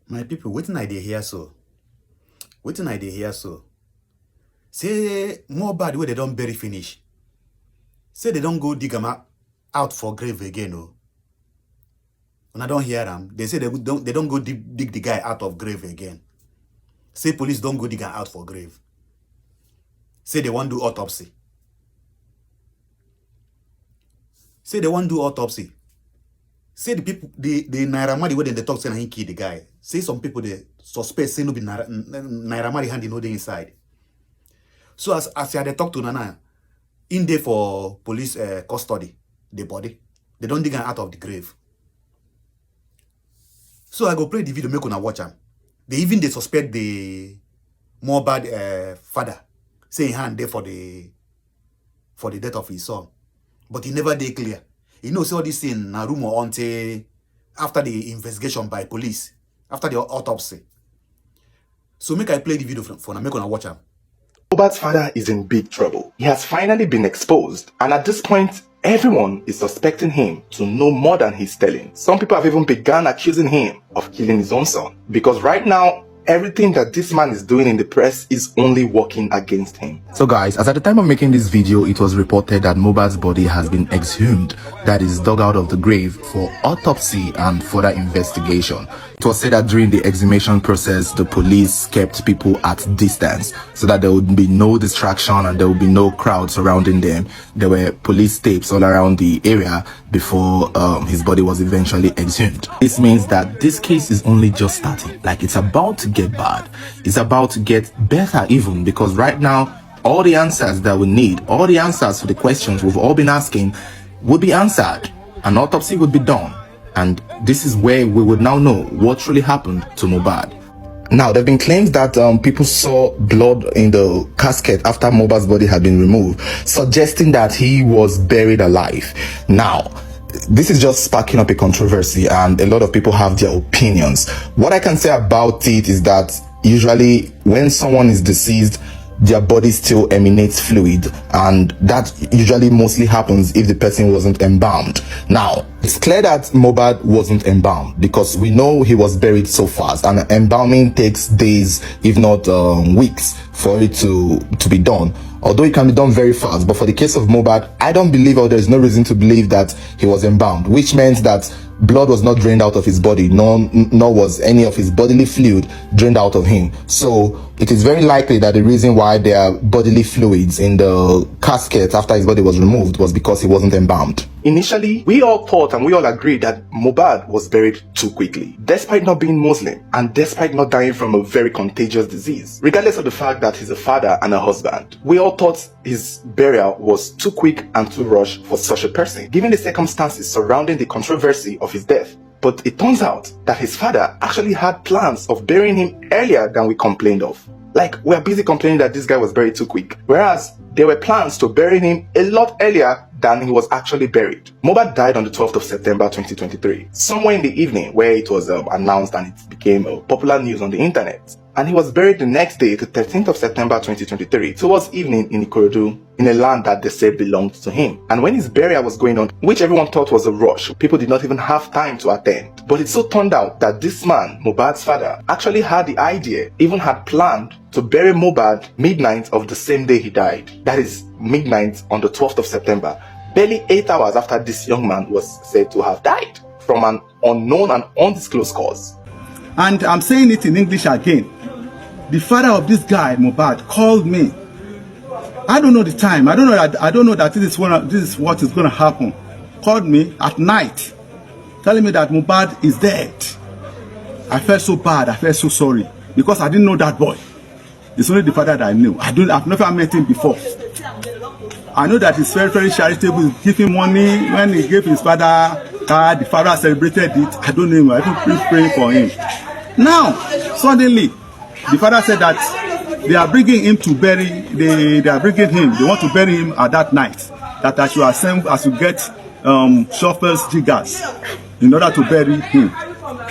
My people, wetin I dey hear so? Wetin I dey hear so? Say more bad wey they don't bury finish. Say they don't go dig am out for grave again, oh. When I don't hear them, they say they don't go dig the guy out of grave again. Say police don't go dig am out for grave. Say they want do autopsy. Say they want do autopsy. Say the people, the Naira Marley where they talk say he kill the guy. Say some people they suspect say no be Naira Marley hand in the inside. So as they talk to Nana, in there for police custody, the body, they don't dig am out of the grave. So I go play the video, make una watch am. They even suspect the Mohbad father, say hand there for the death of his son, but he never dey clear. You know, say all this thing na rumor until after the investigation by police, after the autopsy. So make I play the video for now, make una watch am. Mohbad's father is in big trouble. He has finally been exposed, and at this point, everyone is suspecting him to know more than he's telling. Some people have even begun accusing him of killing his own son, because right now, everything that this man is doing in the press is only working against him. So guys, as at the time of making this video, it was reported that Mohbad's body has been exhumed, that is dug out of the grave for autopsy and further investigation. It was said that during the exhumation process, the police kept people at distance so that there would be no distraction and there would be no crowd surrounding them. There were police tapes all around the area before his body was eventually exhumed. This means that this case is only just starting. Like, it's about to get bad. It's about to get better even, because right now, all the answers that we need, all the answers to the questions we've all been asking would be answered. An autopsy would be done. And this is where we would now know what really happened to Mohbad. Now, there have been claims that people saw blood in the casket after Mohbad's body had been removed, suggesting that he was buried alive. Now, this is just sparking up a controversy, and a lot of people have their opinions. What I can say about it is that usually when someone is deceased, their body still emanates fluid, and that usually mostly happens if the person wasn't embalmed. Now, it's clear that Mohbad wasn't embalmed, because we know he was buried so fast, and embalming takes days, if not weeks, for it to be done. Although it can be done very fast, but for the case of Mohbad, I don't believe, or there's no reason to believe, that he was embalmed, which meant that blood was not drained out of his body, nor was any of his bodily fluid drained out of him. So it is very likely that the reason why there are bodily fluids in the casket after his body was removed was because he wasn't embalmed. Initially, we all thought and we all agreed that Mohbad was buried too quickly, despite not being Muslim and despite not dying from a very contagious disease. Regardless of the fact that he's a father and a husband, we all thought his burial was too quick and too rushed for such a person, given the circumstances surrounding the controversy of his death. But it turns out that his father actually had plans of burying him earlier than we complained of. Like, we're busy complaining that this guy was buried too quick, whereas there were plans to bury him a lot earlier than he was actually buried. Mohbad died on the 12th of September 2023, somewhere in the evening, where it was announced and it became popular news on the internet. And he was buried the next day, the 13th of September 2023, towards evening in Ikorodu, in a land that they said belonged to him. And when his burial was going on, which everyone thought was a rush, people did not even have time to attend. But it so turned out that this man, Mohbad's father, actually had the idea, even had planned to bury Mohbad midnight of the same day he died. That is midnight on the 12th of September, barely 8 hours after this young man was said to have died from an unknown and undisclosed cause. And I'm saying it in English again. The father of this guy, Mohbad, called me. I don't know the time. I don't know that this is what is going to happen. Called me at night, telling me that Mohbad is dead. I felt so bad. I felt so sorry, because I didn't know that boy. It's only the father that I knew. I've never met him before. I know that he's very, very charitable. He's giving money. When he gave his father card, the father celebrated it. I don't know him. I don't pray for him. Now, suddenly, the father said that they are bringing him to bury. They are bringing him. They want to bury him at that night. That I should assemble, I should get shovels, diggers, in order to bury him.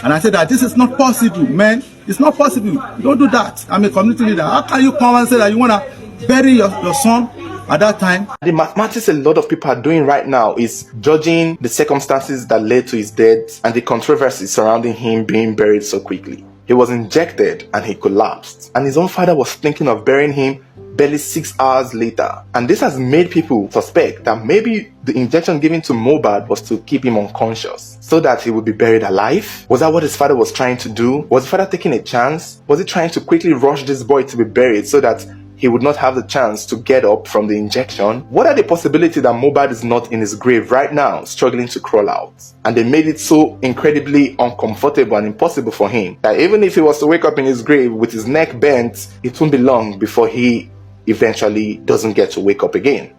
And I said that this is not possible, man. It's not possible. Don't do that. I'm a community leader. How can you come and say that you want to bury your son at that time? The mathematics a lot of people are doing right now is judging the circumstances that led to his death and the controversy surrounding him being buried so quickly. He was injected and he collapsed. And his own father was thinking of burying him barely 6 hours later. And this has made people suspect that maybe the injection given to Mohbad was to keep him unconscious so that he would be buried alive. Was that what his father was trying to do? Was the father taking a chance? Was he trying to quickly rush this boy to be buried so that he would not have the chance to get up from the injection? What are the possibilities that Mohbad is not in his grave right now, struggling to crawl out? And they made it so incredibly uncomfortable and impossible for him that even if he was to wake up in his grave with his neck bent, it won't be long before he eventually doesn't get to wake up again.